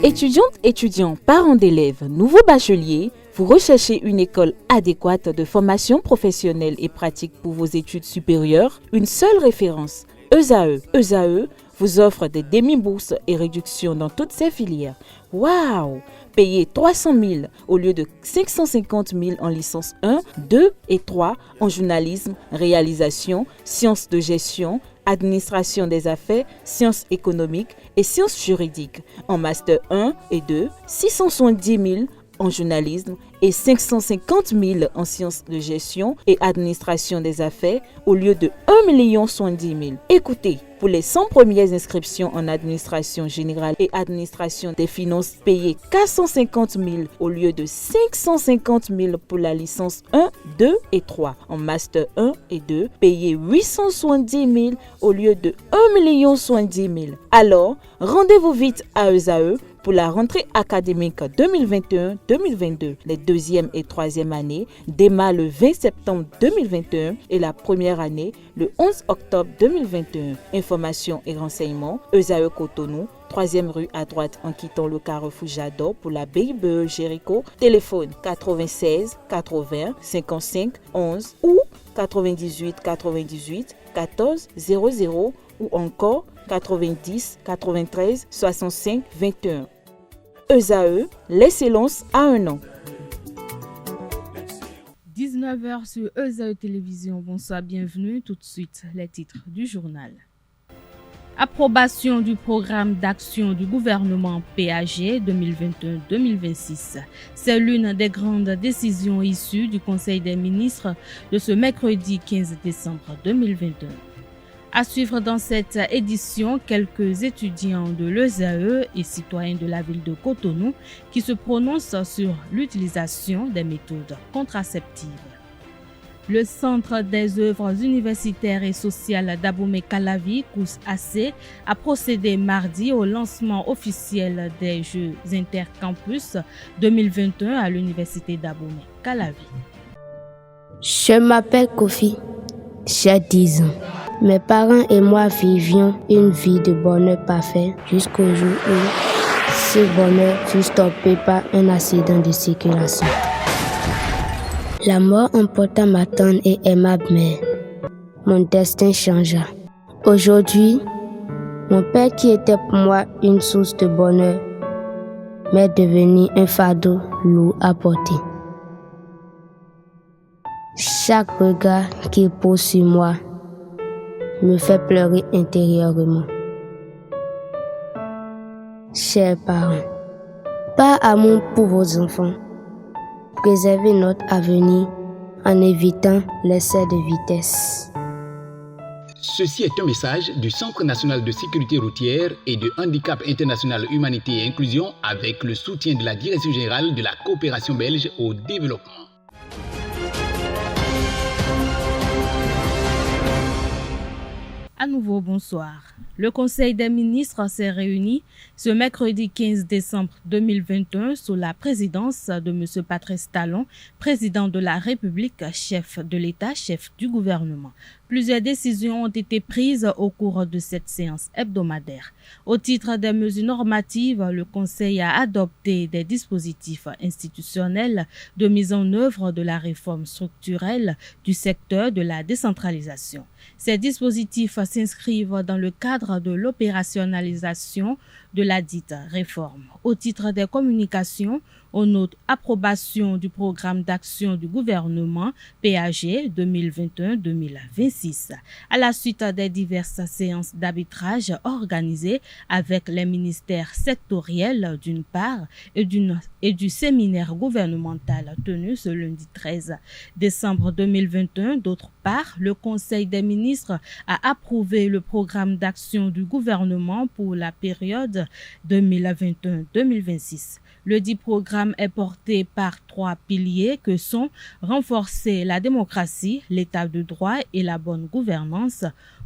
Étudiantes, étudiants, parents d'élèves, nouveaux bacheliers, vous recherchez une école adéquate de formation professionnelle et pratique pour vos études supérieures? Une seule référence, ESAE. ESAE vous offre des demi-bourses et réductions dans toutes ces filières. Waouh! Payez 300 000 au lieu de 550 000 en licence 1, 2 et 3 en journalisme, réalisation, sciences de gestion, administration des affaires, sciences économiques et sciences juridiques. En master 1 et 2, 670 000 en journalisme et 550 000 en sciences de gestion et administration des affaires au lieu de 1 070 000. Écoutez, pour les 100 premières inscriptions en administration générale et administration des finances, payez 450 000 au lieu de 550 000 pour la licence 1, 2 et 3. En master 1 et 2, payez 870 000 au lieu de 1 070 000. Alors, rendez-vous vite à ESAE pour la rentrée académique 2021-2022. Les deuxième et troisième années démarrent le 20 septembre 2021 et la première année le 11 octobre 2021. Informations et renseignements, ESAE Cotonou, 3e rue à droite en quittant le carrefour Jadot pour la BIBE Jéricho. Téléphone 96 80 55 11 ou 98 98 14 00 ou encore 90 93 65 21. ESAE, l'excellence à un an. 19h sur ESAE Télévision. Bonsoir, bienvenue. Tout de suite, les titres du journal. Approbation du programme d'action du gouvernement PAG 2021-2026. C'est l'une des grandes décisions issues du Conseil des ministres de ce mercredi 15 décembre 2021. À suivre dans cette édition, quelques étudiants de l'ESAE et citoyens de la ville de Cotonou qui se prononcent sur l'utilisation des méthodes contraceptives. Le Centre des œuvres universitaires et sociales d'Abomey-Calavi, COUS-AC, a procédé mardi au lancement officiel des Jeux Intercampus 2021 à l'université d'Abomey-Calavi. Je m'appelle Kofi, j'ai 10 ans. Mes parents et moi vivions une vie de bonheur parfait jusqu'au jour où ce bonheur fut stoppé par un accident de circulation. La mort emporta ma tendre et aimable mère. Mon destin changea. Aujourd'hui, mon père qui était pour moi une source de bonheur m'est devenu un fardeau lourd à porter. Chaque regard qu'il pose sur moi me fait pleurer intérieurement. Chers parents, par amour pour vos enfants, préservez notre avenir en évitant l'excès de vitesse. Ceci est un message du Centre national de sécurité routière et de handicap international humanité et inclusion avec le soutien de la Direction générale de la coopération belge au développement. À nouveau, bonsoir. Le Conseil des ministres s'est réuni ce mercredi 15 décembre 2021 sous la présidence de M. Patrice Talon, président de la République, chef de l'État, chef du gouvernement. Plusieurs décisions ont été prises au cours de cette séance hebdomadaire. Au titre des mesures normatives, le Conseil a adopté des dispositifs institutionnels de mise en œuvre de la réforme structurelle du secteur de la décentralisation. Ces dispositifs s'inscrivent dans le cadre de l'opérationnalisation de la dite réforme. Au titre des communications, on note approbation du programme d'action du gouvernement PAG 2021-2026 à la suite des diverses séances d'arbitrage organisées avec les ministères sectoriels d'une part et du séminaire gouvernemental tenu ce lundi 13 décembre 2021 d'autre part. Le Conseil des ministres a approuvé le programme d'action du gouvernement pour la période 2021-2026. Le dit programme est porté par 3 piliers que sont renforcer la démocratie, l'état de droit et la bonne gouvernance,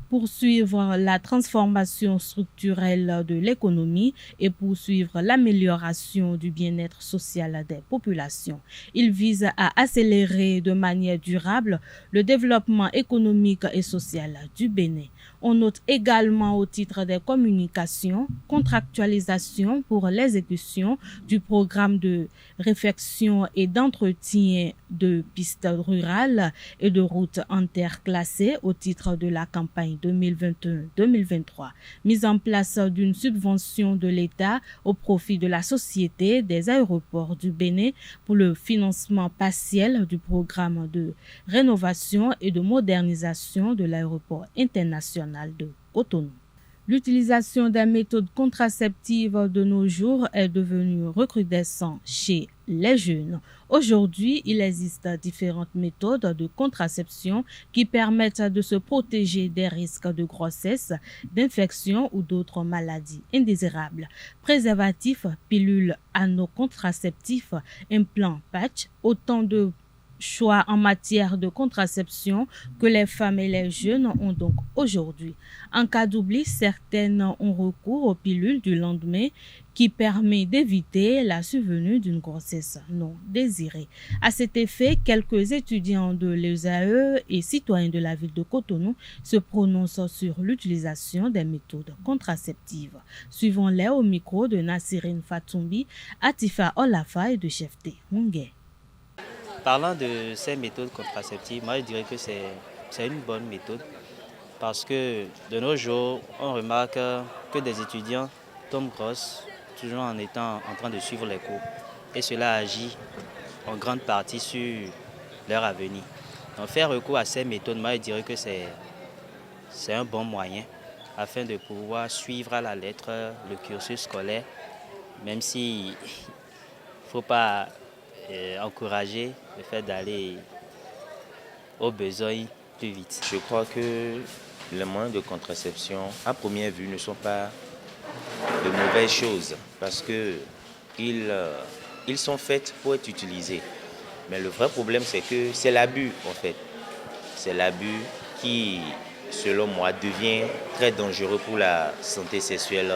poursuivre la transformation structurelle de l'économie et poursuivre l'amélioration du bien-être social des populations. Il vise à accélérer de manière durable le développement économique et social du Bénin. On note également au titre des communications, contractualisation pour l'exécution du programme de réfection et d'entretien de pistes rurales et de routes interclassées au titre de la campagne 2021-2023. Mise en place d'une subvention de l'État au profit de la Société des aéroports du Bénin pour le financement partiel du programme de rénovation et de modernisation de l'aéroport international de Cotonou. L'utilisation des méthodes contraceptives de nos jours est devenue recrudescente chez les jeunes. Aujourd'hui, il existe différentes méthodes de contraception qui permettent de se protéger des risques de grossesse, d'infection ou d'autres maladies indésirables. Préservatifs, pilules anneaux-contraceptifs, implants, patchs, autant de choix en matière de contraception que les femmes et les jeunes ont donc aujourd'hui. En cas d'oubli, certaines ont recours aux pilules du lendemain qui permet d'éviter la survenue d'une grossesse non désirée. À cet effet, quelques étudiants de l'ESAE et citoyens de la ville de Cotonou se prononcent sur l'utilisation des méthodes contraceptives. Suivons-les au micro de Nassirine Fatoumbi, Atifa Olafa et de Chefté Mungé. Parlant de ces méthodes contraceptives, moi je dirais que c'est une bonne méthode parce que de nos jours, on remarque que des étudiants tombent grosses toujours en étant en train de suivre les cours et cela agit en grande partie sur leur avenir. Donc faire recours à ces méthodes, moi je dirais que c'est un bon moyen afin de pouvoir suivre à la lettre le cursus scolaire, même s'il ne faut pas encourager le fait d'aller aux besoins plus vite. Je crois que les moyens de contraception, à première vue, ne sont pas de mauvaises choses parce qu'ils sont faits pour être utilisés. Mais le vrai problème, c'est que c'est l'abus, en fait. C'est l'abus qui, selon moi, devient très dangereux pour la santé sexuelle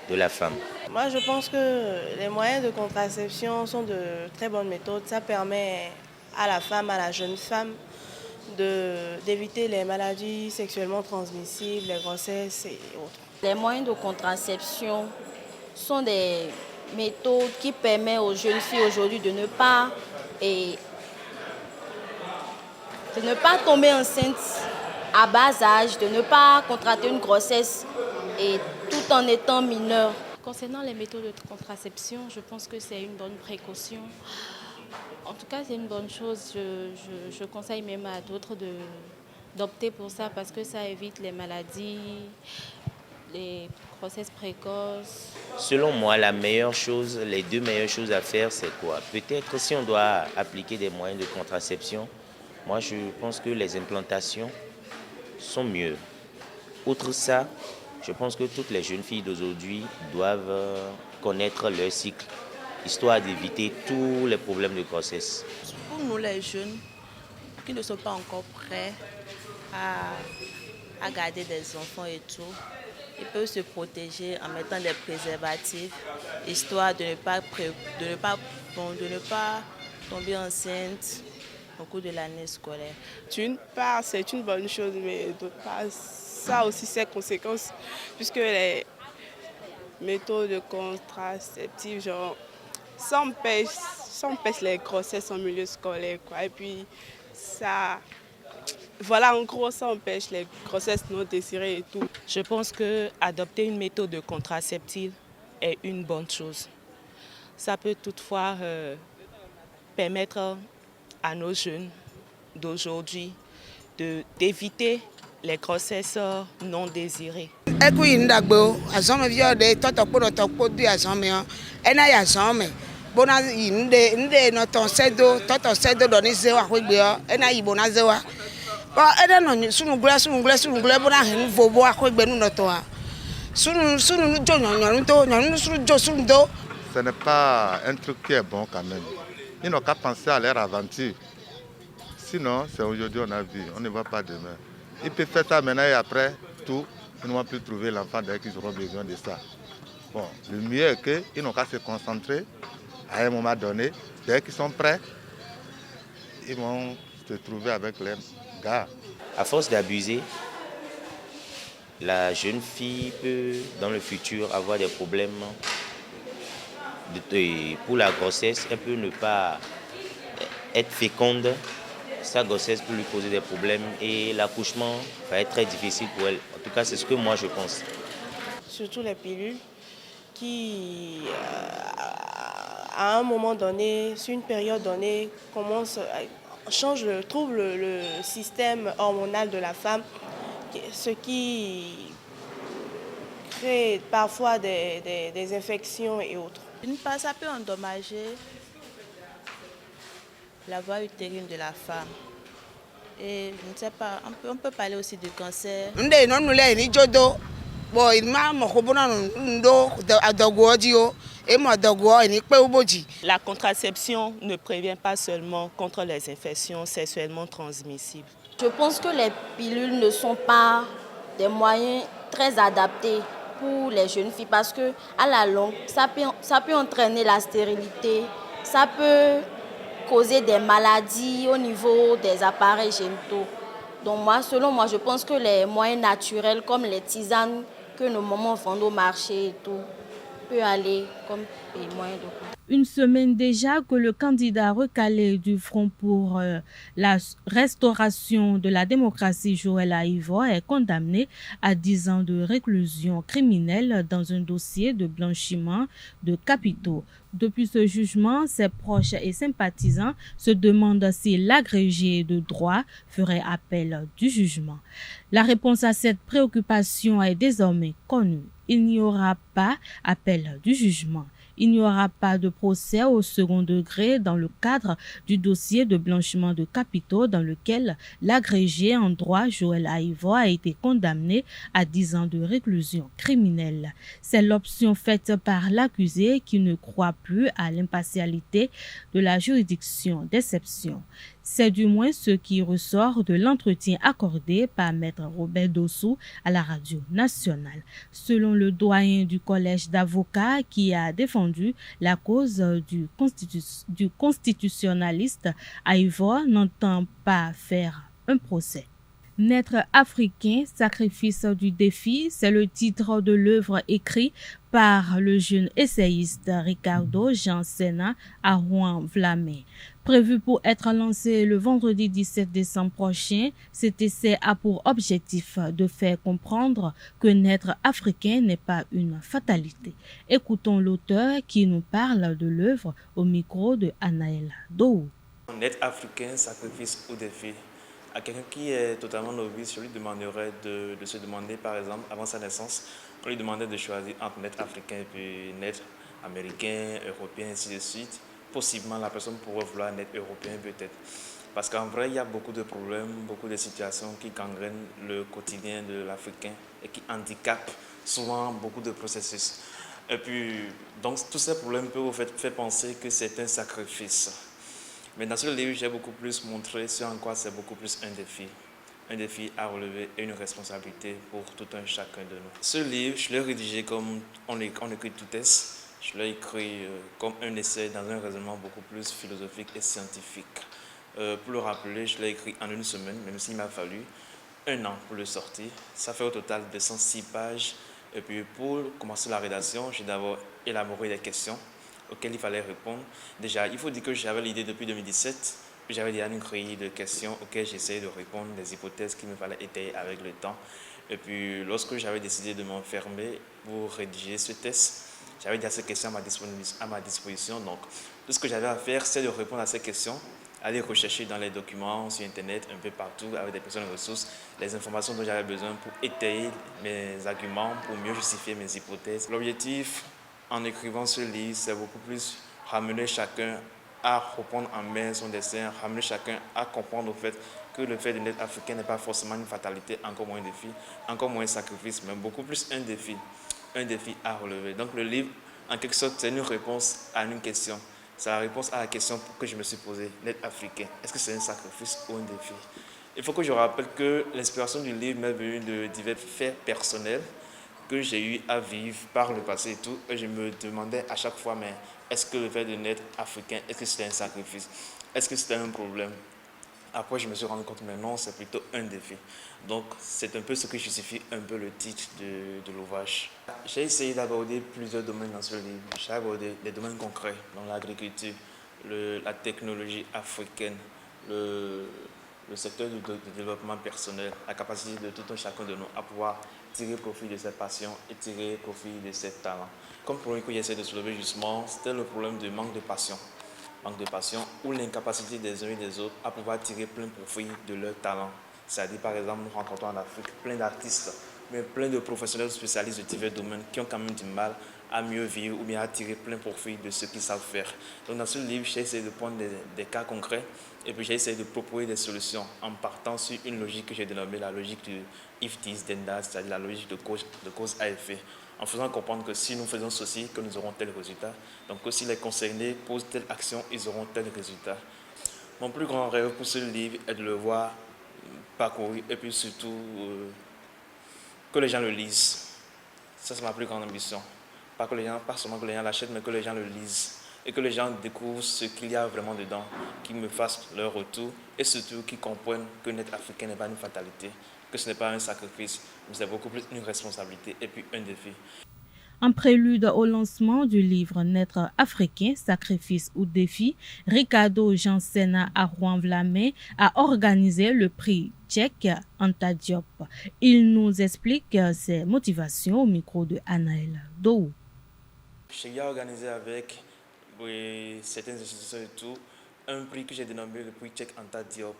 de la femme. Moi, je pense que les moyens de contraception sont de très bonnes méthodes. Ça permet à la femme, à la jeune femme, d'éviter les maladies sexuellement transmissibles, les grossesses et autres. Les moyens de contraception sont des méthodes qui permettent aux jeunes filles aujourd'hui de ne pas tomber enceinte à bas âge, de ne pas contracter une grossesse et tout en étant mineure. Concernant les méthodes de contraception, je pense que c'est une bonne précaution. En tout cas, c'est une bonne chose. Je conseille même à d'autres d'opter pour ça parce que ça évite les maladies, les grossesses précoces. Selon moi, les deux meilleures choses à faire, c'est quoi? Peut-être si on doit appliquer des moyens de contraception, moi je pense que les implantations sont mieux. Outre ça, je pense que toutes les jeunes filles d'aujourd'hui doivent connaître leur cycle, histoire d'éviter tous les problèmes de grossesse. Pour nous les jeunes qui ne sont pas encore prêts à garder des enfants et tout, ils peuvent se protéger en mettant des préservatifs, histoire de ne pas tomber enceinte au cours de l'année scolaire. D'une part, c'est une bonne chose, mais d'autre part, ça a aussi ses conséquences, puisque les méthodes contraceptives, ça empêche les grossesses en milieu scolaire, quoi. Et puis, ça empêche les grossesses non désirées et tout. Je pense qu'adopter une méthode contraceptive est une bonne chose. Ça peut toutefois permettre à nos jeunes d'aujourd'hui d'éviter les grossesses non désirées. Ce n'est pas un truc qui est bon quand même. Ils n'ont qu'à penser à leur aventure. Sinon, c'est aujourd'hui on a vu, on ne va pas demain. Ils peuvent faire ça maintenant et après, tout, ils ne vont plus trouver l'enfant dès qu'ils auront besoin de ça. Bon, le mieux est qu'ils n'ont qu'à se concentrer à un moment donné. Dès qu'ils sont prêts, ils vont se trouver avec les gars. À force d'abuser, La jeune fille peut, dans le futur, avoir des problèmes pour la grossesse. Elle peut ne pas être féconde. Sa grossesse peut lui poser des problèmes et l'accouchement va être très difficile pour elle. En tout cas, c'est ce que moi je pense. Surtout les pilules qui, à un moment donné, sur une période donnée, trouble le système hormonal de la femme, ce qui crée parfois des infections et autres. D'une part, ça peut endommager la voie utérine de la femme. Et je ne sais pas, on peut parler aussi du cancer. La contraception ne prévient pas seulement contre les infections sexuellement transmissibles. Je pense que les pilules ne sont pas des moyens très adaptés pour les jeunes filles parce que à la longue, ça peut entraîner la stérilité, ça peut causer des maladies au niveau des appareils génitaux. Donc selon moi, je pense que les moyens naturels comme les tisanes que nos mamans vendent au marché et tout, peut aller comme des moyens de coup. Une semaine déjà que le candidat recalé du Front pour la restauration de la démocratie, Joël Aïvo, est condamné à 10 ans de réclusion criminelle dans un dossier de blanchiment de capitaux. Depuis ce jugement, ses proches et sympathisants se demandent si l'agrégé de droit ferait appel du jugement. La réponse à cette préoccupation est désormais connue. Il n'y aura pas appel du jugement. Il n'y aura pas de procès au second degré dans le cadre du dossier de blanchiment de capitaux dans lequel l'agrégé en droit Joël Aïvo a été condamné à 10 ans de réclusion criminelle. C'est l'option faite par l'accusé qui ne croit plus à l'impartialité de la juridiction d'exception. C'est du moins ce qui ressort de l'entretien accordé par Maître Robert Dossou à la radio nationale. Selon le doyen du collège d'avocats qui a défendu la cause du constitutionnaliste, Aïvo n'entend pas faire un procès. Naître africain, sacrifice du défi, c'est le titre de l'œuvre écrite par le jeune essayiste Ricardo Jean Sena à Rouen-Vlamé. Prévu pour être lancé le vendredi 17 décembre prochain, cet essai a pour objectif de faire comprendre que naître africain n'est pas une fatalité. Écoutons l'auteur qui nous parle de l'œuvre au micro de Anaël Dou. Naître africain, sacrifice ou défi. À quelqu'un qui est totalement novice, je lui demanderais de se demander, par exemple, avant sa naissance, on lui demandait de choisir entre naître africain et puis naître américain, européen, ainsi de suite. Possiblement, la personne pourrait vouloir naître européen peut-être. Parce qu'en vrai, il y a beaucoup de problèmes, beaucoup de situations qui gangrènent le quotidien de l'Africain et qui handicapent souvent beaucoup de processus. Et puis, donc, tous ces problèmes peuvent vous faire penser que c'est un sacrifice. Mais dans ce livre, j'ai beaucoup plus montré ce en quoi c'est beaucoup plus un défi à relever et une responsabilité pour tout un chacun de nous. Ce livre, je l'ai rédigé comme on écrit tout texte, je l'ai écrit comme un essai dans un raisonnement beaucoup plus philosophique et scientifique. Pour le rappeler, je l'ai écrit en une semaine, même s'il m'a fallu 1 an pour le sortir. Ça fait au total 206 pages. Et puis pour commencer la rédaction, j'ai d'abord élaboré des questions auxquelles il fallait répondre. Déjà, il faut dire que j'avais l'idée depuis 2017, puis j'avais déjà une grille de questions auxquelles j'essayais de répondre, des hypothèses qu'il me fallait étayer avec le temps. Et puis, lorsque j'avais décidé de m'enfermer pour rédiger ce texte, j'avais déjà ces questions à ma disposition. Donc, tout ce que j'avais à faire, c'est de répondre à ces questions, aller rechercher dans les documents, sur Internet, un peu partout, avec des personnes ressources, les informations dont j'avais besoin pour étayer mes arguments, pour mieux justifier mes hypothèses. L'objectif, en écrivant ce livre, c'est beaucoup plus ramener chacun à reprendre en main son destin, ramener chacun à comprendre au fait que le fait de naître africain n'est pas forcément une fatalité, encore moins un défi, encore moins un sacrifice, mais beaucoup plus un défi à relever. Donc le livre, en quelque sorte, c'est une réponse à une question. C'est la réponse à la question que je me suis posée, naître africain, est-ce que c'est un sacrifice ou un défi? Il faut que je rappelle que l'inspiration du livre m'est venue de divers faits personnels que j'ai eu à vivre par le passé et tout, et je me demandais à chaque fois, mais est-ce que le fait de naître africain, est-ce que c'était un sacrifice? Est-ce que c'était un problème? Après, je me suis rendu compte que non, c'est plutôt un défi. Donc, c'est un peu ce qui justifie un peu le titre de l'ouvrage. J'ai essayé d'aborder plusieurs domaines dans ce livre. J'ai abordé des domaines concrets, dans l'agriculture, la technologie africaine, le secteur du développement personnel, la capacité de tout un chacun de nous à pouvoir tirer profit de ses passions et tirer profit de ses talents. Comme problème que j'essaie de soulever justement, c'était le problème du manque de passion. Manque de passion ou l'incapacité des uns et des autres à pouvoir tirer plein profit de leur talent. C'est-à-dire, par exemple, nous rencontrons en Afrique plein d'artistes, mais plein de professionnels spécialistes de divers domaines qui ont quand même du mal à mieux vivre ou bien à tirer plein profit de ce qu'ils savent faire. Donc dans ce livre, j'ai essayé de prendre des cas concrets et puis j'ai essayé de proposer des solutions en partant sur une logique que j'ai dénommée la logique du if this then that, c'est-à-dire la logique de cause à effet, en faisant comprendre que si nous faisons ceci, que nous aurons tel résultat. Donc que si les concernés posent telle action, ils auront tel résultat. Mon plus grand rêve pour ce livre est de le voir parcourir et puis surtout que les gens le lisent. Ça, c'est ma plus grande ambition. Pas seulement que les gens l'achètent, mais que les gens le lisent. Et que les gens découvrent ce qu'il y a vraiment dedans, qu'ils me fassent leur retour et surtout qu'ils comprennent que n'être africain n'est pas une fatalité, que ce n'est pas un sacrifice, mais c'est beaucoup plus une responsabilité et puis un défi. En prélude au lancement du livre Naître africain, sacrifice ou défi, Ricardo Jansen à Rouen-Vlamé a organisé le prix tchèque Anta Diop. Il nous explique ses motivations au micro de Anaël Dou. J'ai organisé avec certaines institutions et tout un prix que j'ai dénommé le prix tchèque Anta Diop.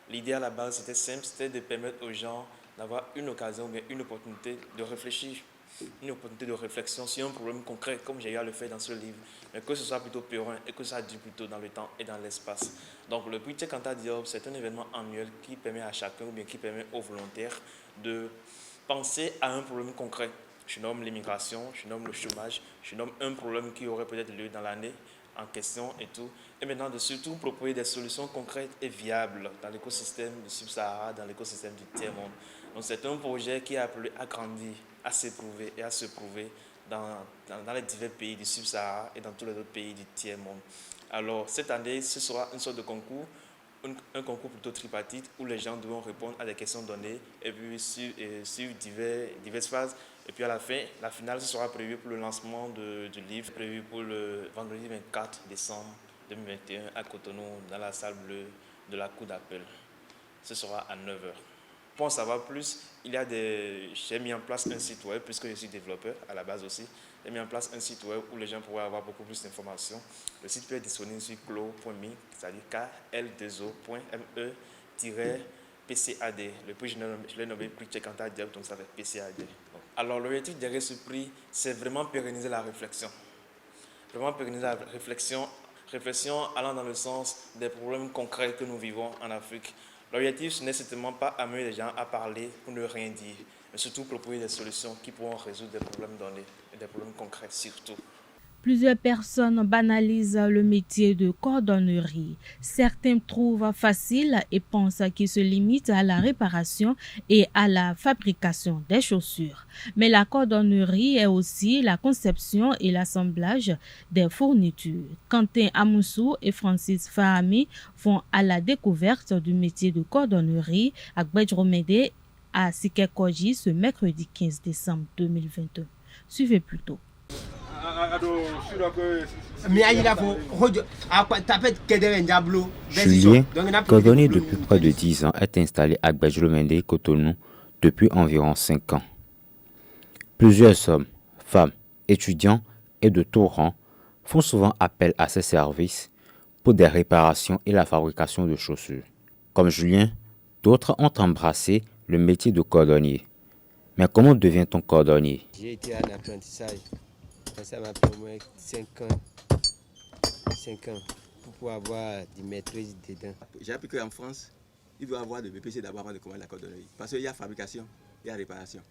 L'idée à la base c'était simple, c'était de permettre aux gens d'avoir une occasion, une opportunité de réfléchir. Une opportunité de réflexion sur un problème concret, comme j'ai eu à le faire dans ce livre, mais que ce soit plutôt périn et que ça dure plutôt dans le temps et dans l'espace. Donc le prix tchèque Anta Diop, c'est un événement annuel qui permet à chacun, ou bien qui permet aux volontaires de penser à un problème concret. Je nomme l'immigration, je nomme le chômage, je nomme un problème qui aurait peut-être lieu dans l'année en question et tout. Et maintenant de surtout proposer des solutions concrètes et viables dans l'écosystème du Sub-Sahara, dans l'écosystème du tiers-monde. Donc c'est un projet qui est appelé à grandir, à s'éprouver et à se prouver dans les divers pays du Sub-Sahara et dans tous les autres pays du tiers-monde. Alors cette année, ce sera une sorte de concours, un concours plutôt tripartite où les gens devront répondre à des questions données et puis sur diverses phases. Et puis à la fin, la finale, ce sera prévu pour le lancement du livre, prévu pour le vendredi 24 décembre 2021 à Cotonou, dans la salle bleue de la cour d'appel. Ce sera à 9h. Pour en savoir plus, j'ai mis en place un site web, puisque je suis développeur à la base aussi. J'ai mis en place un site web où les gens pourraient avoir beaucoup plus d'informations. Le site peut être disponible sur klo.me, c'est-à-dire KL2O.me-PCAD. Le prix, je l'ai nommé prix tchèque Anta Diop, donc ça fait PCAD. Alors l'objectif derrière ce prix, c'est vraiment pérenniser la réflexion. Vraiment pérenniser la réflexion allant dans le sens des problèmes concrets que nous vivons en Afrique. L'objectif, ce n'est certainement pas amener les gens à parler pour ne rien dire, mais surtout proposer des solutions qui pourront résoudre des problèmes donnés et des problèmes concrets surtout. Plusieurs personnes banalisent le métier de cordonnerie. Certains trouvent facile et pensent qu'il se limite à la réparation et à la fabrication des chaussures. Mais la cordonnerie est aussi la conception et l'assemblage des fournitures. Quentin Amoussou et Francis Fahami vont à la découverte du métier de cordonnerie à Gbedjromede à Sikekoji ce mercredi 15 décembre 2022. Suivez plutôt. Julien, cordonnier depuis près de 10 ans, est installé à Gbedjromede, Cotonou, depuis environ 5 ans. Plusieurs hommes, femmes, étudiants et de tout rang font souvent appel à ses services pour des réparations et la fabrication de chaussures. Comme Julien, d'autres ont embrassé le métier de cordonnier. Mais comment devient-on cordonnier? J'ai été en apprentissage. Ça m'a pris au moins 5 ans pour pouvoir avoir des maîtrises dedans. J'ai appris qu'en France, il doit avoir de BPC d'abord avant de commencer la cordonnerie. Parce qu'il y a fabrication, il y a réparation.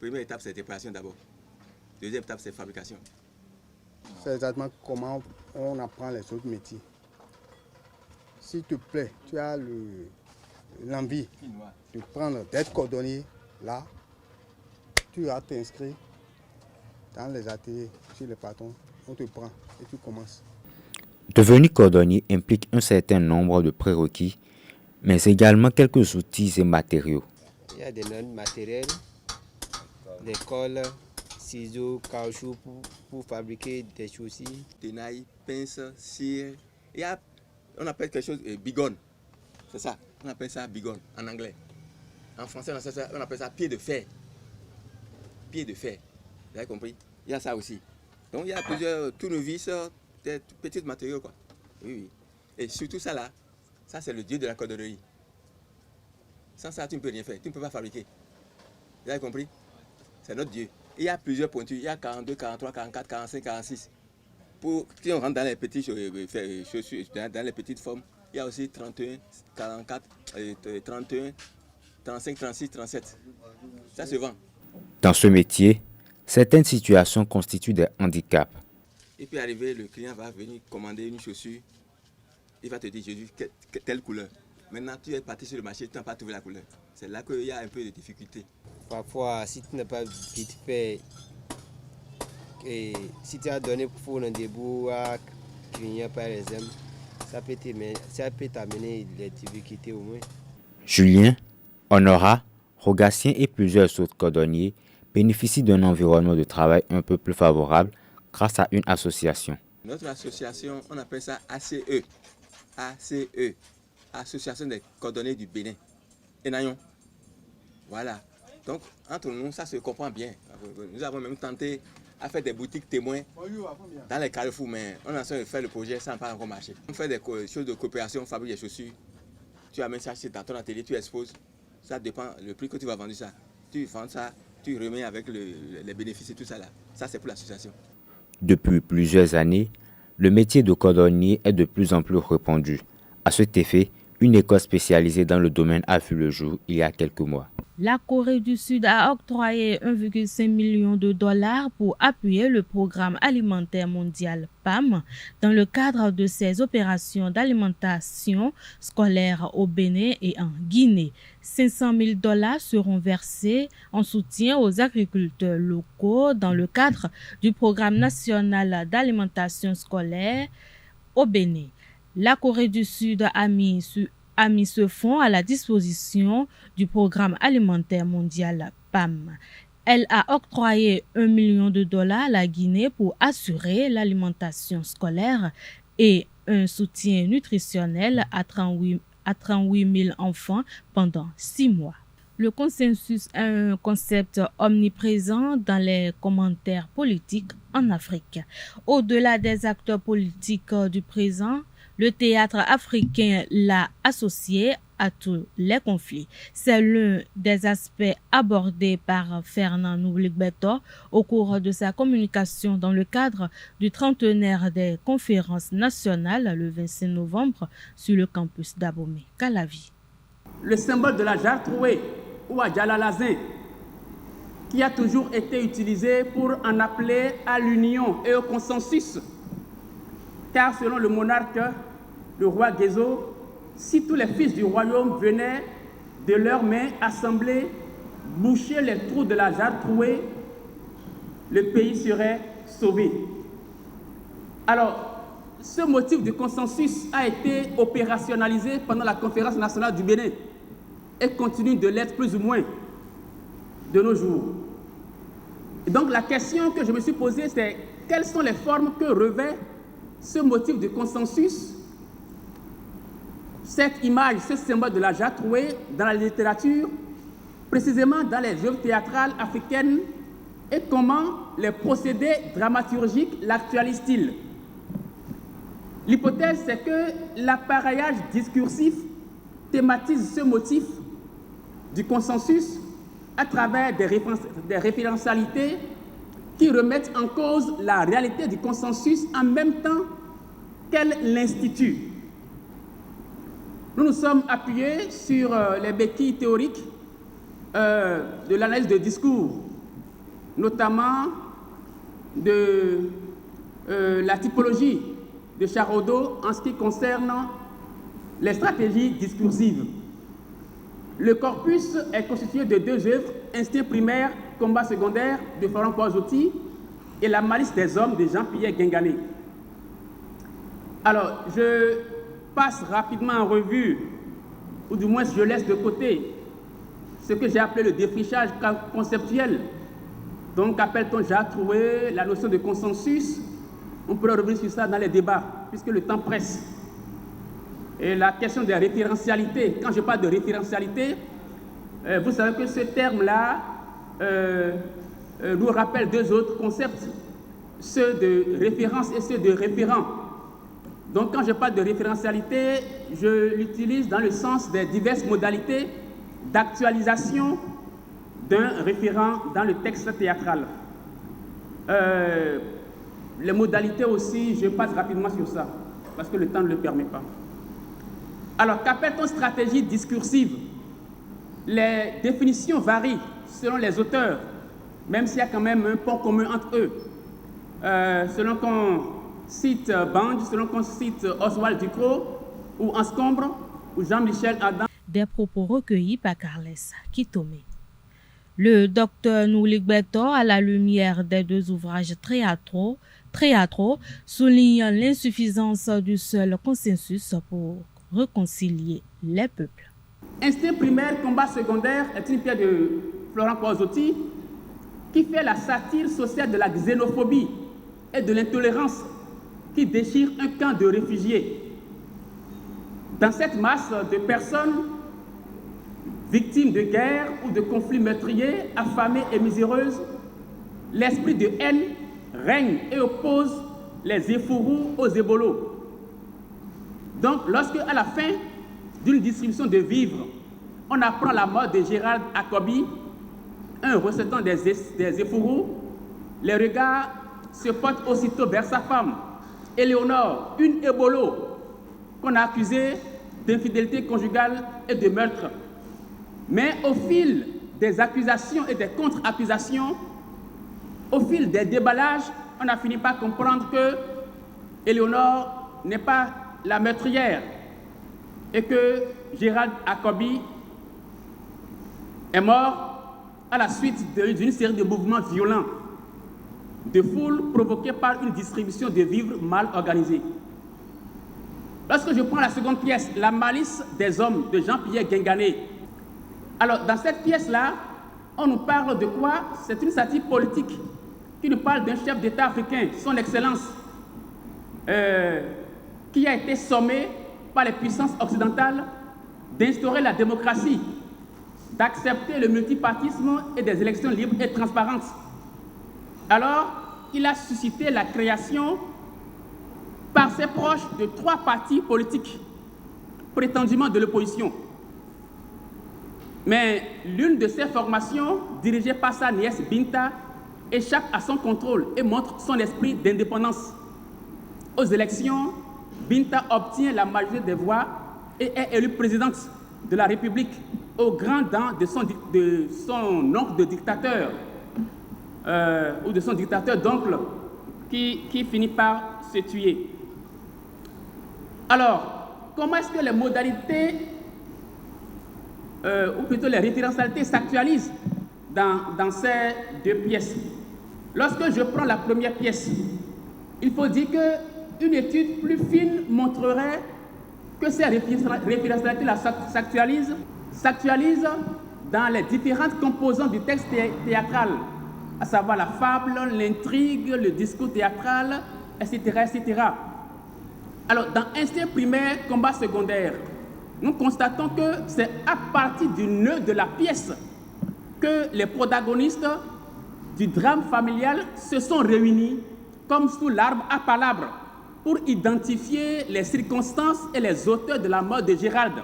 Première étape, c'est réparation d'abord. Deuxième étape, c'est fabrication. C'est exactement comment on apprend les autres métiers. S'il te plaît, tu as l'envie de prendre, d'être cordonnier, là, tu vas t'inscrire dans les ateliers chez les patrons, on te prend et tu commences. Devenir cordonnier implique un certain nombre de prérequis, mais également quelques outils et matériaux. Il y a des normes matérielles, des cols, ciseaux, caoutchouc pour fabriquer des chaussures. Tenaille, pince, cire. On appelle quelque chose bigonne. C'est ça, on appelle ça bigonne en anglais. En français, on appelle ça pied de fer. Pied de fer. Vous avez compris? Il y a ça aussi. Donc il y a plusieurs tournevis, des petits matériaux, quoi. Oui. Et surtout ça là, ça c'est le dieu de la cordonnerie. Sans ça, tu ne peux rien faire. Tu ne peux pas fabriquer. Vous avez compris? C'est notre dieu. Il y a plusieurs pointures. Il y a 42, 43, 44, 45, 46. Si on rentre dans les petites chaussures, dans les petites formes, il y a aussi 31, 44, 31, 35, 36, 37. Ça se vend. Dans ce métier, certaines situations constituent des handicaps. Il peut arriver, le client va venir commander une chaussure. Il va te dire, j'ai vu telle couleur. Maintenant, tu es parti sur le marché, tu n'as pas trouvé la couleur. C'est là qu'il y a un peu de difficulté. Parfois, si tu n'as pas vite fait, et si tu as donné pour un début à client par exemple, ça peut t'amener des difficultés au moins. Julien, Honora, Rogatien et plusieurs autres cordonniers bénéficient d'un environnement de travail un peu plus favorable grâce à une association. Notre association, on appelle ça ACE. ACE, Association des cordonniers du Bénin. Enayon. Voilà. Donc, entre nous, ça se comprend bien. Nous avons même tenté à faire des boutiques témoins dans les carrefours, mais on a essayé de faire le projet, ça n'a pas encore marché. On fait des choses de coopération, on fabrique des chaussures. Tu amènes ça dans ton atelier, tu exposes. Ça dépend le prix que tu vas vendre ça. Tu vends ça, tu remets avec les bénéfices et tout ça là. Ça, c'est pour l'association. Depuis plusieurs années, le métier de cordonnier est de plus en plus répandu. À cet effet, une école spécialisée dans le domaine a vu le jour il y a quelques mois. La Corée du Sud a octroyé 1,5 million de dollars pour appuyer le programme alimentaire mondial PAM dans le cadre de ses opérations d'alimentation scolaire au Bénin et en Guinée. 500 000 dollars seront versés en soutien aux agriculteurs locaux dans le cadre du programme national d'alimentation scolaire au Bénin. La Corée du Sud a mis ce fonds à la disposition du programme alimentaire mondial PAM. Elle a octroyé 1 million de dollars à la Guinée pour assurer l'alimentation scolaire et un soutien nutritionnel à 38 000 enfants pendant 6 mois. Le consensus est un concept omniprésent dans les commentaires politiques en Afrique. Au-delà des acteurs politiques du présent, le théâtre africain l'a associé à tous les conflits. C'est l'un des aspects abordés par Fernand Noublik-Beto au cours de sa communication dans le cadre du trentenaire des conférences nationales le 25 novembre sur le campus d'Abomey-Calavi. Le symbole de la jarre trouée ou à Djalalazin, qui a toujours été utilisé pour en appeler à l'union et au consensus. Car selon le monarque, le roi Guézo, si tous les fils du royaume venaient de leurs mains assemblées boucher les trous de la jarre trouée, le pays serait sauvé. Alors, ce motif de consensus a été opérationnalisé pendant la conférence nationale du Bénin et continue de l'être plus ou moins de nos jours. Et donc la question que je me suis posée, c'est quelles sont les formes que revêt ce motif de consensus, cette image, ce symbole de la jarre trouée dans la littérature, précisément dans les œuvres théâtrales africaines, et comment les procédés dramaturgiques l'actualisent-ils? L'hypothèse, c'est que l'appareillage discursif thématise ce motif du consensus à travers des référentialités qui remettent en cause la réalité du consensus en même temps qu'elle l'institue. Nous nous sommes appuyés sur les béquilles théoriques de l'analyse de discours, notamment de la typologie de Charodot en ce qui concerne les stratégies discursives. Le corpus est constitué de 2 œuvres, Instinct primaire, combat secondaire de Florent Pogiotti et La malice des hommes de Jean-Pierre Guingané. Alors, je passe rapidement en revue, ou du moins je laisse de côté, ce que j'ai appelé le défrichage conceptuel. Donc, appelle-t-on déjà trouvé la notion de consensus? On pourrait revenir sur ça dans les débats, puisque le temps presse. Et la question des référentialités, quand je parle de référentialité, vous savez que ce terme-là nous rappelle deux autres concepts, ceux de référence et ceux de référent. Donc quand je parle de référentialité, je l'utilise dans le sens des diverses modalités d'actualisation d'un référent dans le texte théâtral. Les modalités aussi, je passe rapidement sur ça, parce que le temps ne le permet pas. Alors, qu'appelle-t-on stratégie discursive? Les définitions varient selon les auteurs, même s'il y a quand même un point commun entre eux. Selon qu'on cite Bange, selon qu'on cite Oswald Ducrot, ou Anscombre, ou Jean-Michel Adam. Des propos recueillis par Carles Kitome. Le docteur Nouligbeto, à la lumière des deux ouvrages théâtraux, souligne l'insuffisance du seul consensus pour réconcilier les peuples. Instinct primaire, combat secondaire est une pièce de Florent Poisotti qui fait la satire sociale de la xénophobie et de l'intolérance qui déchire un camp de réfugiés. Dans cette masse de personnes victimes de guerre ou de conflits meurtriers, affamées et miséreuses, l'esprit de haine règne et oppose les Efourous aux Ebolos. Donc, lorsque, à la fin d'une distribution de vivres, on apprend la mort de Gérald Akobi, un ressortissant des Efourous, les regards se portent aussitôt vers sa femme, Éléonore, une Ebolo, qu'on a accusée d'infidélité conjugale et de meurtre. Mais au fil des accusations et des contre-accusations, au fil des déballages, on a fini par comprendre que Éléonore n'est pas la meurtrière et que Gérald Akobi est mort à la suite d'une série de mouvements violents de foule provoqués par une distribution de vivres mal organisée. Lorsque je prends la seconde pièce, La malice des hommes de Jean-Pierre Guingané, alors dans cette pièce-là, on nous parle de quoi? C'est une satire politique qui nous parle d'un chef d'État africain, son Excellence, qui a été sommé par les puissances occidentales d'instaurer la démocratie, d'accepter le multipartisme et des élections libres et transparentes. Alors, il a suscité la création par ses proches de 3 partis politiques, prétendument de l'opposition. Mais l'une de ces formations, dirigée par sa nièce Binta, échappe à son contrôle et montre son esprit d'indépendance. Aux élections, Binta obtient la majorité des voix et est élue présidente de la République au grand dam de son oncle de dictateur, ou de son dictateur d'oncle, qui finit par se tuer. Alors, comment est-ce que les modalités, ou plutôt les référentialités s'actualisent dans ces deux pièces? Lorsque je prends la première pièce, il faut dire qu'une étude plus fine montrerait que ces référentialités-là s'actualisent dans les différentes composantes du texte théâtral, à savoir la fable, l'intrigue, le discours théâtral, etc., etc. Alors, dans instinct primaire, combat secondaire, nous constatons que c'est à partir du nœud de la pièce que les protagonistes du drame familial se sont réunis comme sous l'arbre à palabres pour identifier les circonstances et les auteurs de la mort de Gérald.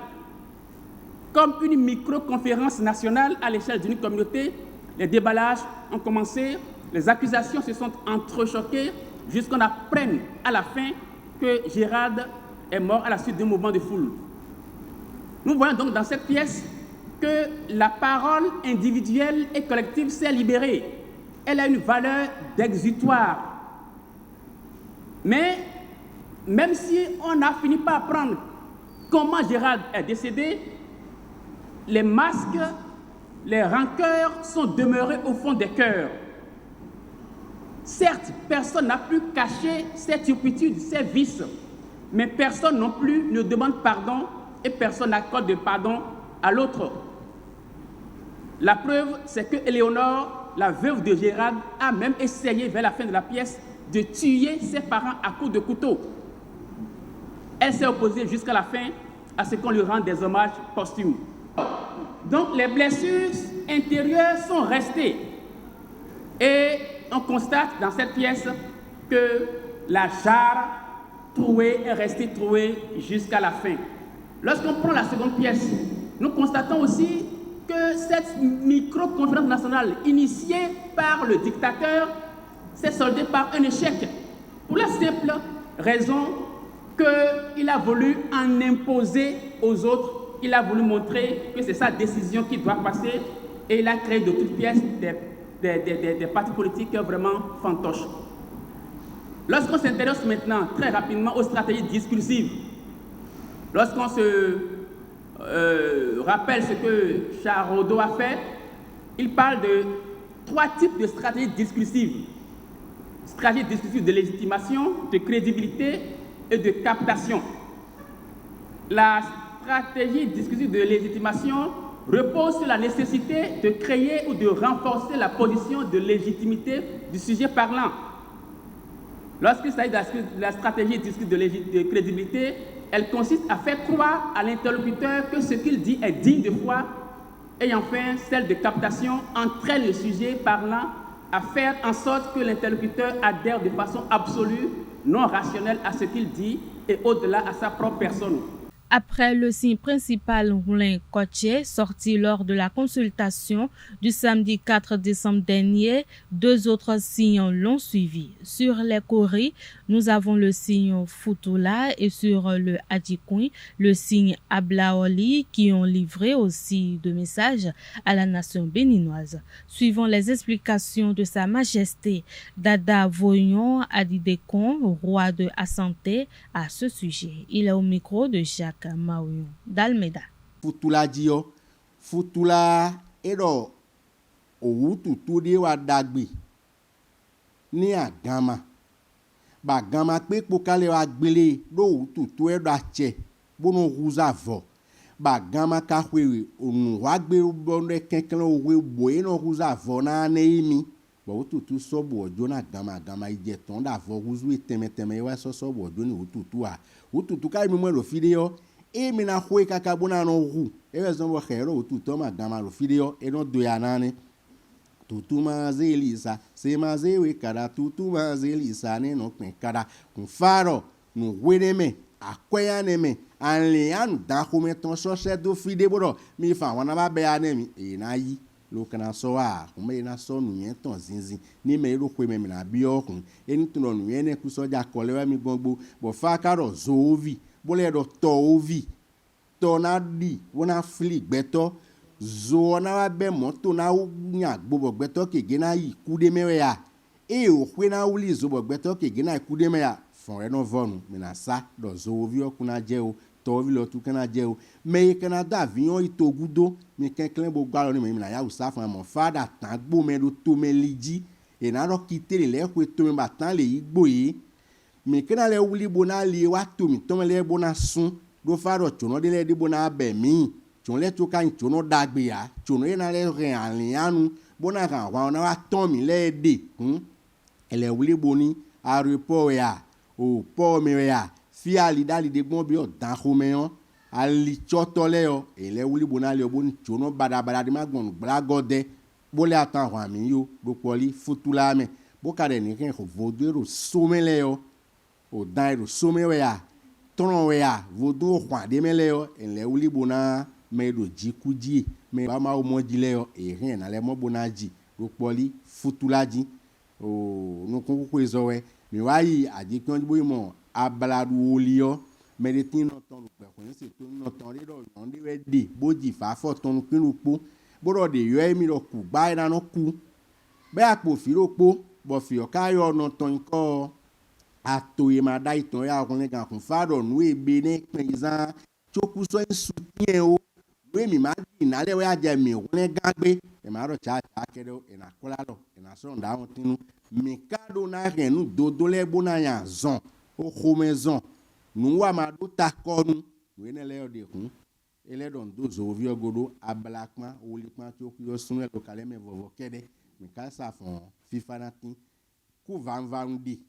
Comme une micro-conférence nationale à l'échelle d'une communauté, les déballages ont commencé, les accusations se sont entrechoquées jusqu'on apprenne à la fin que Gérald est mort à la suite d'un mouvement de foule. Nous voyons donc dans cette pièce que la parole individuelle et collective s'est libérée. Elle a une valeur d'exutoire. Mais même si on a fini par apprendre comment Gérald est décédé, les masques, les rancœurs sont demeurés au fond des cœurs. Certes, personne n'a pu cacher ses turpitudes, ses vices, mais personne non plus ne demande pardon et personne n'accorde de pardon à l'autre. La preuve, c'est que Éléonore, la veuve de Gérard, a même essayé vers la fin de la pièce de tuer ses parents à coups de couteau. Elle s'est opposée jusqu'à la fin à ce qu'on lui rende des hommages posthumes. Donc les blessures intérieures sont restées. Et on constate dans cette pièce que la jarre trouée est restée trouée jusqu'à la fin. Lorsqu'on prend la seconde pièce, nous constatons aussi que cette micro-conférence nationale initiée par le dictateur s'est soldée par un échec. Pour la simple raison qu'il a voulu en imposer aux autres. Il a voulu montrer que c'est sa décision qui doit passer et il a créé de toutes pièces des partis politiques vraiment fantoches. Lorsqu'on s'intéresse maintenant très rapidement aux stratégies discursives, lorsqu'on se rappelle ce que Charodo a fait, il parle de 3 types de stratégies discursives. Stratégie discursive de légitimation, de crédibilité et de captation. La stratégie discursive de légitimation repose sur la nécessité de créer ou de renforcer la position de légitimité du sujet parlant. Lorsqu'il s'agit de la stratégie discursive de crédibilité, elle consiste à faire croire à l'interlocuteur que ce qu'il dit est digne de foi, et enfin celle de captation entraîne le sujet parlant à faire en sorte que l'interlocuteur adhère de façon absolue, non rationnelle à ce qu'il dit et au-delà à sa propre personne. Après le signe principal Roulin Cotier sorti lors de la consultation du samedi 4 décembre dernier, 2 autres signes l'ont suivi. Sur les Kori, nous avons le signe Futula et sur le Adjikoui, le signe Ablaoli qui ont livré aussi de messages à la nation béninoise. Suivant les explications de Sa Majesté Dada Voyon Adidekon, roi de Assanté, à ce sujet. Il est au micro de Jacques Maouyon d'Almeida. Futula dio, futula edo owutu tudi wa dagbi ni agama. Ba gama pe pokale wa gbele do owutu tu edo ache bono ruza vo. Ba gama ka hwewe onu wa gbe bonde kenken owe boye no ruza vo na neimi. Ba owutu sobo ojo na gama ije ton da vo ruzu etemeteme wa sobo ojo ni owutu a. Owutu ka mi mo lo fideo e mina hwe kaka bona no ru e wezo bo khero owutu ma gama lo fideo e no do ya nane. Tutu mazelisa se mazewe kada tutu mazelisa ne no pen kada kun faro no weneme akwaya neme anle anu da ko meton so se do fide bodo mi fa wona ba be anemi e na yi lo kana so a ko me na so nu yen ton zinzin ni me ro ko me na bi okun eni tun nu yen ne ku soja kole wa mi gbogbo bo fa karo zovi bo le do to ovi to na di wona fli gbeto zo na wa be moto na nya gbobo gbeto kege na ikude mewe ya e o kwe na uli zo bo gbeto kege na ikude me ya fon re no vonu me na sa do zo ovi okuna je o to ovi lo tu kana je o me kana da vion itogudo me kenklen bo gba lo ni me na ya usa fun mo fada tan gbo me do to me liji e na ro kitere le ko to me batan le igbo yi me kana le uli bo na le wa to mi to me le bo na sun do faro chono de le di bo na be mi chon le to kan chono dagbe ya chono e na le ren alianu bona kan wa na wa ton mi le de ele wuli boni a report ya o po mi ya fi ali dali de gbon bi o dan ko meyan ali choto le o ele wuli bona le boni chono bada de ma gbon blagode bo le atan wa mi yo bo poli futula me bo ka de ni ken ko vodero somele yo o dan ro somewe ya ton we ya vodo kwa de mele yo ele wuli bona me do jikuji me ba ma o mojile yo e rin na le mo bonaji ro poli futulaji o no kon ko ezowe mi wa yi ajikon bo mo abaladu olio me de tin no ton pe ko ni se to no ton ri do yon de we de boji fa fo ton pinu po boro de yo emi ro ku gba ira no ku be apo fi ro po bo fi o ka yo no ton ko atoye ma da iton ya ko ni kan kun fa do nu ebe ni pezan choku so nsutien o we mi ma di na le we aje mi o le gagbe e ma ro cha kedo e na kola lo e na so nda won tinu mi kado na renu dodo le bona ya zon o khomezon nous avons d'accord nous avons des roues et les dons deux ouvriers godo à blackman ou liquement qui ont sonné le calme mais vous voyez mais quand ça font FIFA natin ku van di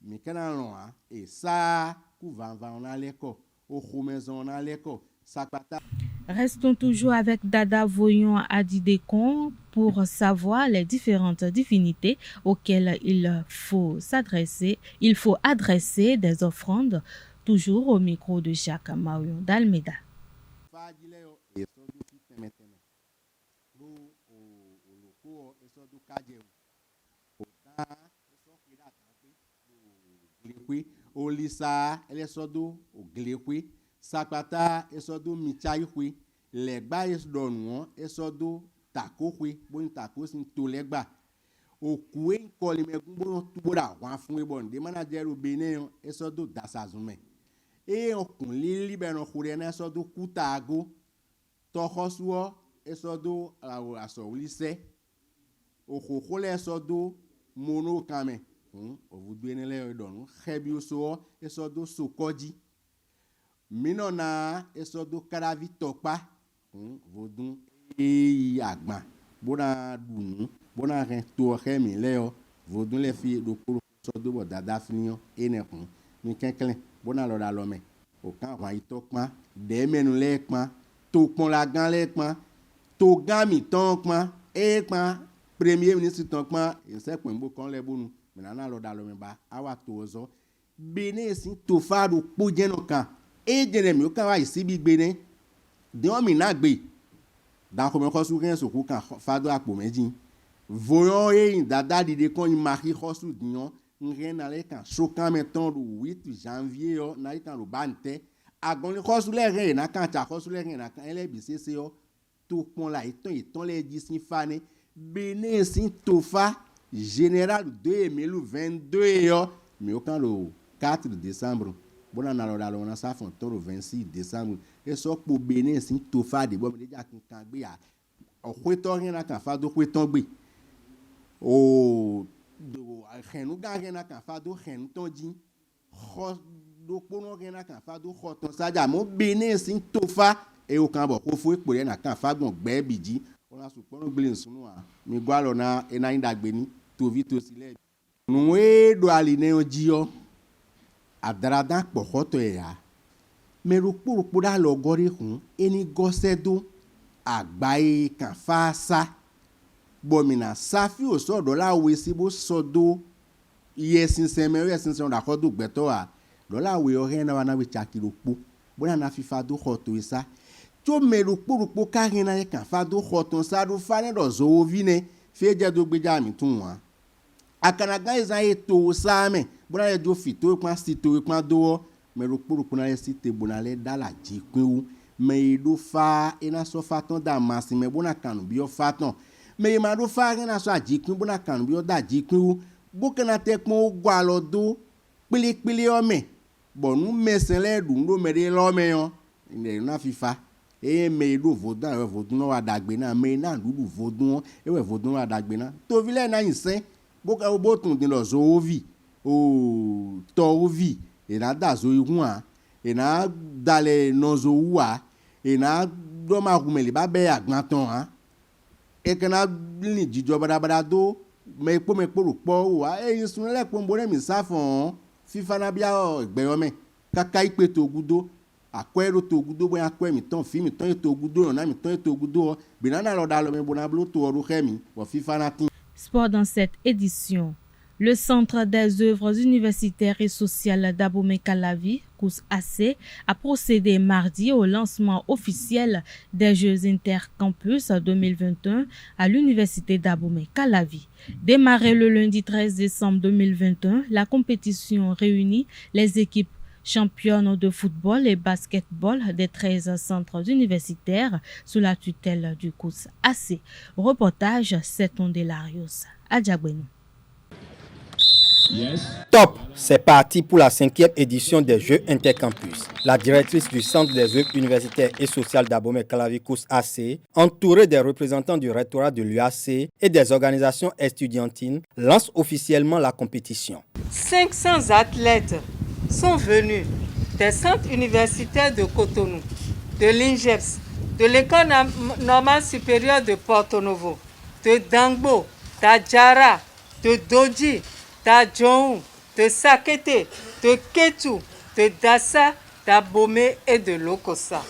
mais quand on a et ça ku van on a l'école au maison on a l'école ça pata. Restons toujours avec Dada Voyon Adidekon pour savoir les différentes divinités auxquelles il faut s'adresser. Il faut adresser des offrandes, toujours au micro de Jacques Marion d'Almeida. Olisa elesodo oglekwe sakpata esodo michayikwe legba esdonu esodo takokwe bon takosin to legba okue nkoli megun bon tubora wan fun ebon de manager obene esodo dasazume e okun lili beran kure na esodo kutago tohosuo esodo aso ulise okokole esodo mono kame ovudu enele edonu khebioso esodo sokoji minona esodo karavi topa vodun e agba bona dunu bona ren to khemi leo vodun le fi do koro sodo bo dada finio enekun mi kenkelen bona lo da lo me o kan wa itokpa de menu lekpa to pon la gan lekpa to gami tonkpa ekpa premier ministre tonkpa e se pon kan le bonu menana lo da lo me ba awa tozo bene sin to faro poje no kan e jeremi o kan wa isibi gbene de o mi na gbe dan ko me ko su ren so ku kan fado apo meji voyon e dada dide kon ni mari khosu dion nren na le kan so kan meton do 8 janvier o na kan lo bante agon ni khosu le ren na kan ta khosu le ren na kan ele bi cc o to pon la iton le di sin fane bene sin to fa général 2022 yo mais au quand le 4 décembre bona na lo da lo na sa fon to le 26 décembre et so po Benin sin to fa de bo me ja kan gbe ya o kweto rin na kan fa do kweto gbe o do khenu ga rin na kan fa do khenu ton ji kho do pono rin na kan fa do kho ton saja mo Benin sin to fa e o kan bo ko fo epo re na kan fa gbon gbe biji ona su pono gbe nsunu a mi gwa lo na e na indagbe ni to vi to sile nu e do aline ojio adrada pokoto ya meru purupu da lo gori hun eni gosedo agbaye kan fasa bomina safi o so do la we si bo sodo yesin semere yesin se da kodu gbeto a do la we o hen na wana we chakiropo bona na fifa do khoto isa to meru purupu ka hin na kan fa do khoton sa do fa ne do zo vine feje do gbeja mi tun wa akanaga iza eto same bona le do fito kwa sito kwa do meru purupu na le site bona le dala jikun me do fa ina so faton da masime bona kanu bi o faton me ma do fa ina so ajikun bona kanu bi o da jikun bo kana te pon gwa lo do pili o me bonu mesen le dun do me de lo me yo ine na fifa e me do vodun no wa dagbe na me na dudu vodun e we vodun wa dagbe na to vile na yin boka o botun din lo zo ovi o to ovi e na da zo ihun a e na dale no zo wa e na do ma kumeli ba be agban ton ha e kana ni jijo bada do me po ro wa e yin sun le po mbore mi safon fifa na bia o egbe yo me kaka ipe to gudo akwero to gudo bo akwe mi ton fi mi ton to gudo na mi ton to gudo binana lo da lo me bona blo to ru khemi wo fifa na tin. Sport dans cette édition. Le Centre des œuvres universitaires et sociales d'Abomey-Calavi, COUS-AC, a procédé mardi au lancement officiel des Jeux Intercampus 2021 à l'Université d'Abomey-Calavi. Démarré le lundi 13 décembre 2021, la compétition réunit les équipes championnes de football et basketball des 13 centres universitaires sous la tutelle du COUS-AC. Reportage Seton Delarios à Djaboueno. Top, c'est parti pour la 5e édition des Jeux Intercampus. La directrice du Centre des œuvres universitaires et sociales d'Abomey-Calavi COUS-AC, entourée des représentants du rectorat de l'UAC et des organisations estudiantines, lance officiellement la compétition. 500 athlètes sont venus des centres universitaires de Cotonou, de l'INGEPS, de l'École normale supérieure de Porto Novo, de Dangbo, d'Adjara, de Dodji, d'Adjoun, de Sakete, de Ketu, de Dassa, d'Abomey et de Lokossa.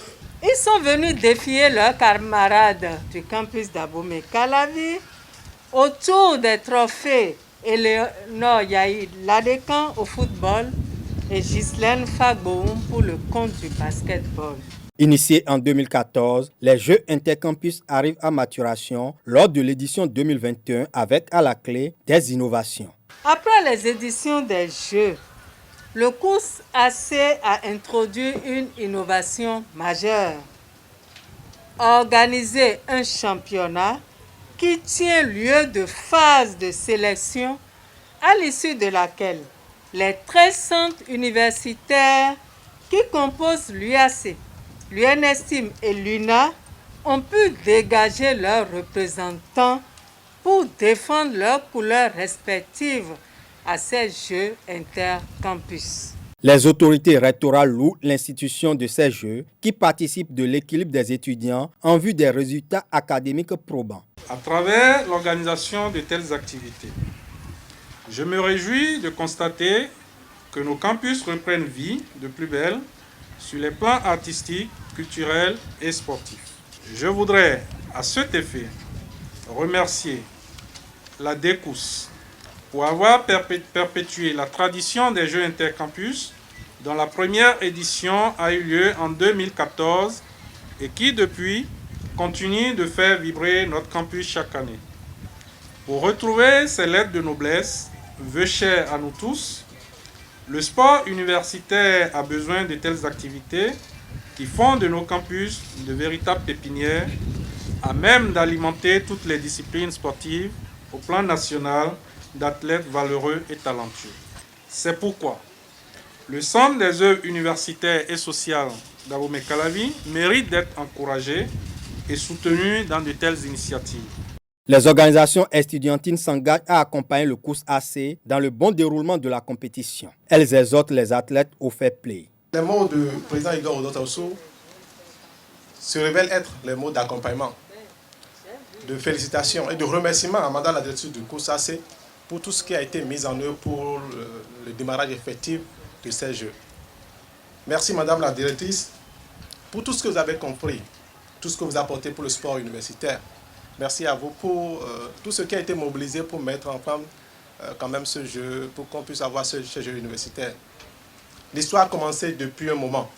Ils sont venus défier leurs camarades du campus d'Abomey-Calavi autour des trophées Éléonore Yaïd Ladekan au football et Ghislaine Fagboum pour le compte du basketball. Initiés en 2014, les Jeux intercampus arrivent à maturation lors de l'édition 2021 avec à la clé des innovations. Après les éditions des Jeux, le COUS AC a introduit une innovation majeure. Organiser un championnat qui tient lieu de phase de sélection à l'issue de laquelle les 13 centres universitaires qui composent l'UAC, l'UNESTIM et l'UNA ont pu dégager leurs représentants pour défendre leurs couleurs respectives à ces Jeux intercampus. Les autorités rectorales louent l'institution de ces Jeux qui participent de l'équilibre des étudiants en vue des résultats académiques probants. À travers l'organisation de telles activités, je me réjouis de constater que nos campus reprennent vie de plus belle sur les plans artistiques, culturels et sportifs. Je voudrais à cet effet remercier la DECOUS pour avoir perpétué la tradition des Jeux intercampus dont la première édition a eu lieu en 2014 et qui depuis continue de faire vibrer notre campus chaque année. Pour retrouver ces lettres de noblesse, vœux chers à nous tous, le sport universitaire a besoin de telles activités qui font de nos campus de véritables pépinières à même d'alimenter toutes les disciplines sportives au plan national d'athlètes valeureux et talentueux. C'est pourquoi le Centre des œuvres universitaires et sociales d'Abomey-Calavi mérite d'être encouragé et soutenu dans de telles initiatives. Les organisations estudiantines s'engagent à accompagner le COUS AC dans le bon déroulement de la compétition. Elles exhortent les athlètes au fair play. Les mots du président Igor Odotaoso se révèlent être les mots d'accompagnement, de félicitations et de remerciements à Madame la directrice du COUS AC pour tout ce qui a été mis en œuvre pour le démarrage effectif de ces Jeux. Merci Madame la directrice pour tout ce que vous avez compris, tout ce que vous apportez pour le sport universitaire. Merci à vous pour tout ce qui a été mobilisé pour mettre en place quand même ce jeu, pour qu'on puisse avoir ce jeu universitaire. L'histoire a commencé depuis un moment.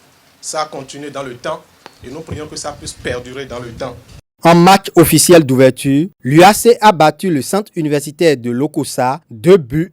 Ça a continué dans le temps et nous prions que ça puisse perdurer dans le temps. En match officiel d'ouverture, l'UAC a battu le centre universitaire de Lokossa 2-1.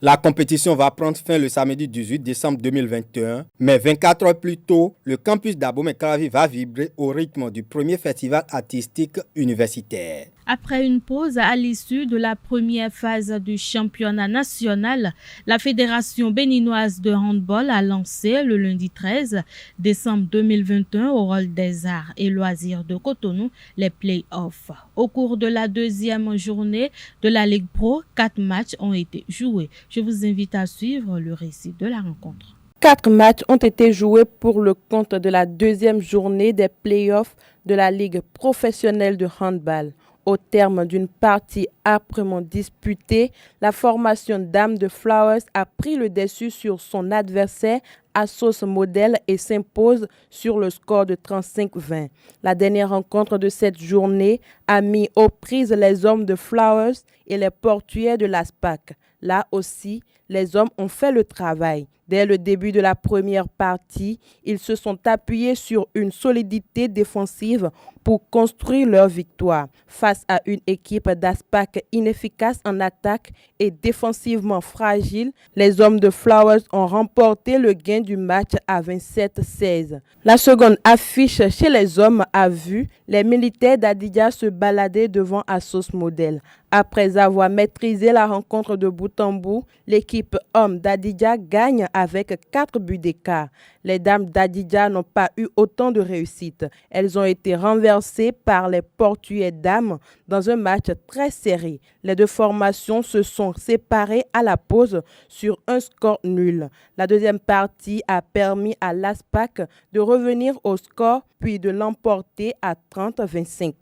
La compétition va prendre fin le samedi 18 décembre 2021, mais 24 heures plus tôt, le campus d'Abomey-Calavi va vibrer au rythme du premier festival artistique universitaire. Après une pause à l'issue de la première phase du championnat national, la Fédération béninoise de handball a lancé le lundi 13 décembre 2021 au Hall des Arts et Loisirs de Cotonou les play-offs. Au cours de la deuxième journée de la Ligue Pro, 4 matchs ont été joués. Je vous invite à suivre le récit de la rencontre. 4 matchs ont été joués pour le compte de la deuxième journée des play-offs de la Ligue professionnelle de handball. Au terme d'une partie âprement disputée, la formation Dames de Flowers a pris le dessus sur son adversaire Assos Model et s'impose sur le score de 35-20. La dernière rencontre de cette journée a mis aux prises les hommes de Flowers et les portuaires de l'ASPAC. Là aussi, les hommes ont fait le travail. Dès le début de la première partie, ils se sont appuyés sur une solidité défensive pour construire leur victoire. Face à une équipe d'ASPAC inefficace en attaque et défensivement fragile, les hommes de Flowers ont remporté le gain du match à 27-16. La seconde affiche chez les hommes a vu les militaires d'Adidja se balader devant Assos Model. Après avoir maîtrisé la rencontre de bout en bout, l'équipe l'équipe homme d'Adidja gagne avec 4 buts d'écart. Les dames d'Adidja n'ont pas eu autant de réussite. Elles ont été renversées par les Portugais dames dans un match très serré. Les deux formations se sont séparées à la pause sur un score nul. La deuxième partie a permis à l'ASPAC de revenir au score puis de l'emporter à 30-25.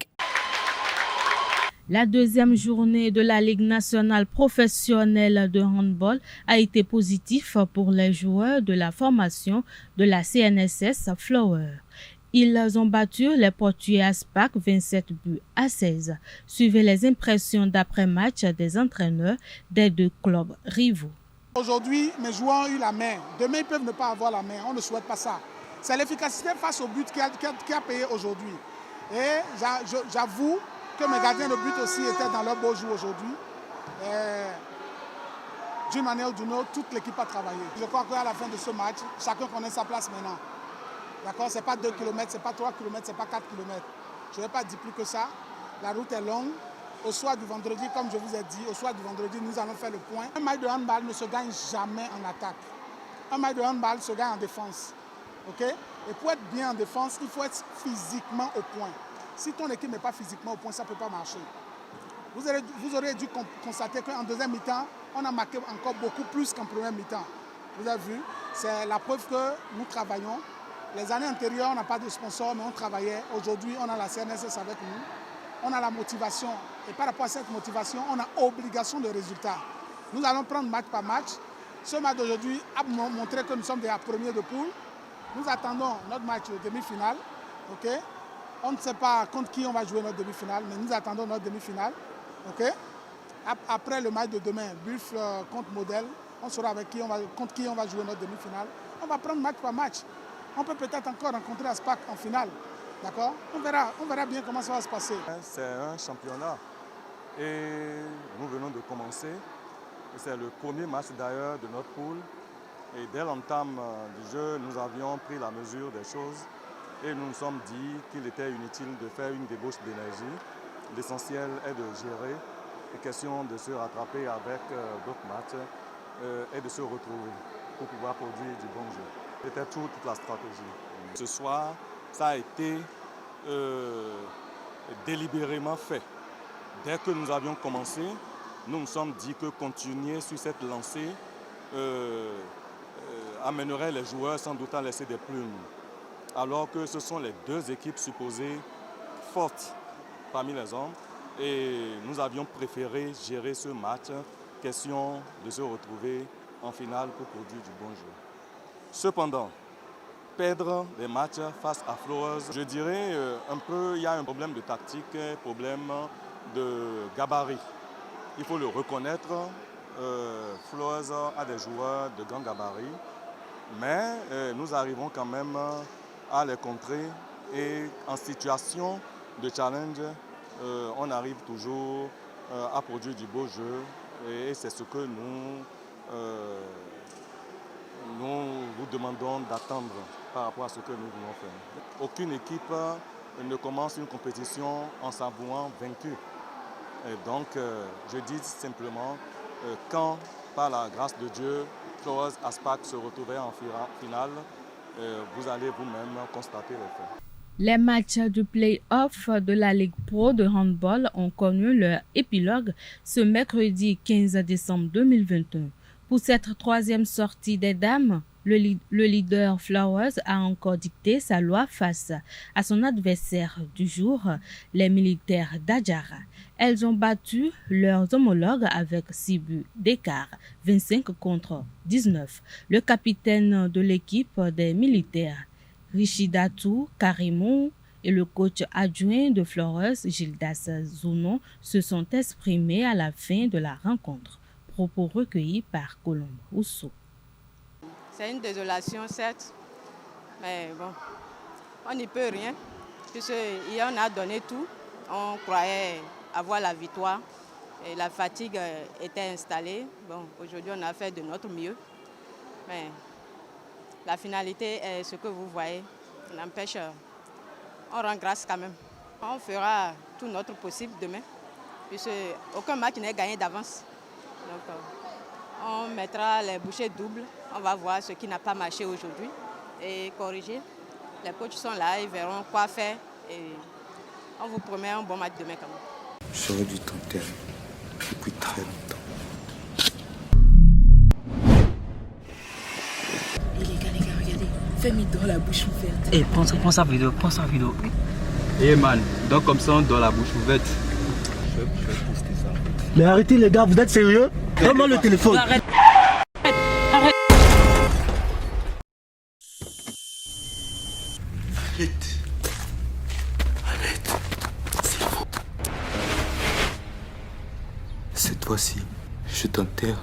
La deuxième journée de la Ligue nationale professionnelle de handball a été positive pour les joueurs de la formation de la CNSS Flower. Ils ont battu les Portugais ASPAC 27 buts à 16. Suivez les impressions d'après-match des entraîneurs des deux clubs rivaux. Aujourd'hui, mes joueurs ont eu la main. Demain, ils peuvent ne pas avoir la main. On ne souhaite pas ça. C'est l'efficacité face au but qui a payé aujourd'hui. Et j'avoue que mes gardiens de but aussi étaient dans leur beau jour aujourd'hui. D'une manière ou d'une autre, toute l'équipe a travaillé. Je crois qu'à la fin de ce match, chacun connaît sa place maintenant. D'accord? Ce n'est pas 2 km, ce n'est pas 3 km, ce n'est pas 4 km. Je ne vais pas dire plus que ça. La route est longue. Au soir du vendredi, comme je vous ai dit, au soir du vendredi, nous allons faire le point. Un match de handball ne se gagne jamais en attaque. Un match de handball se gagne en défense. Okay? Et pour être bien en défense, il faut être physiquement au point. Si ton équipe n'est pas physiquement au point, ça ne peut pas marcher. Vous aurez dû constater qu'en deuxième mi-temps, on a marqué encore beaucoup plus qu'en première mi-temps. Vous avez vu, c'est la preuve que nous travaillons. Les années antérieures, on n'a pas de sponsor, mais on travaillait. Aujourd'hui, on a la CNSS avec nous. On a la motivation. Et par rapport à cette motivation, on a obligation de résultat. Nous allons prendre match par match. Ce match d'aujourd'hui a montré que nous sommes déjà premiers de poule. Nous attendons notre match de demi-finale. Okay? On ne sait pas contre qui on va jouer notre demi-finale, mais nous attendons notre demi-finale. Okay? Après le match de demain, Buff contre Modèle, on saura contre qui on va jouer notre demi-finale. On va prendre match par match. On peut peut-être encore rencontrer ASPAC en finale. D'accord? On verra bien comment ça va se passer. C'est un championnat et nous venons de commencer. C'est le premier match d'ailleurs de notre poule. Et dès l'entame du jeu, nous avions pris la mesure des choses et nous nous sommes dit qu'il était inutile de faire une débauche d'énergie. L'essentiel est de gérer. Il est question de se rattraper avec d'autres matchs et de se retrouver pour pouvoir produire du bon jeu. C'était toute la stratégie. Ce soir, ça a été délibérément fait. Dès que nous avions commencé, nous nous sommes dit que continuer sur cette lancée amènerait les joueurs sans doute à laisser des plumes. Alors que ce sont les deux équipes supposées fortes parmi les hommes. Et nous avions préféré gérer ce match, question de se retrouver en finale pour produire du bon jeu. Cependant, perdre des matchs face à Flowers, je dirais il y a un problème de tactique, un problème de gabarit. Il faut le reconnaître, Flowers a des joueurs de grand gabarit, mais nous arrivons quand même à les contrer et en situation de challenge, on arrive toujours à produire du beau jeu et c'est ce que nous vous demandons d'attendre par rapport à ce que nous voulons faire. Aucune équipe ne commence une compétition en s'avouant vaincue. Et donc, je dis simplement, quand, par la grâce de Dieu, Flowers ASPAC se retrouverait en finale, vous allez vous-même constater les faits. Les matchs du play-off de la Ligue Pro de handball ont connu leur épilogue ce mercredi 15 décembre 2021. Pour cette troisième sortie des dames, le leader Flowers a encore dicté sa loi face à son adversaire du jour, les militaires d'Adjara. Elles ont battu leurs homologues avec 6 buts d'écart, 25 contre 19. Le capitaine de l'équipe des militaires, Richidatu Karimou, et le coach adjoint de Flowers, Gildas Zounon, se sont exprimés à la fin de la rencontre. Propos recueillis par Colombe Rousseau. C'est une désolation, certes, mais bon, on n'y peut rien, puisque hier on a donné tout. On croyait avoir la victoire et la fatigue était installée. Bon, aujourd'hui on a fait de notre mieux, mais la finalité est ce que vous voyez. N'empêche, on rend grâce quand même. On fera tout notre possible demain, puisque aucun match n'est gagné d'avance. Donc, On mettra les bouchées doubles. On va voir ce qui n'a pas marché aujourd'hui et corriger. Les coachs sont là, ils verront quoi faire. Et on vous promet un bon match demain quand même. J'aurais dû tenter depuis très longtemps. Et les gars, regardez. Fais-moi dans la bouche ouverte. Eh, prends sa vidéo, Eh man, donc comme ça on doit la bouche ouverte. Je vais poster ça. Mais arrêtez les gars, vous êtes sérieux? Donne-moi le téléphone. Arrête. Arrête, s'il faut. Cette fois-ci, je t'enterre.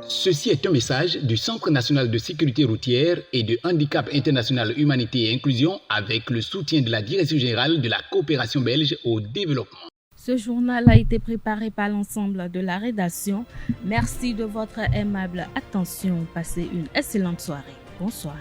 Ceci est un message du Centre national de sécurité routière et de handicap international humanité et inclusion avec le soutien de la Direction générale de la coopération belge au développement. Ce journal a été préparé par l'ensemble de la rédaction. Merci de votre aimable attention. Passez une excellente soirée. Bonsoir.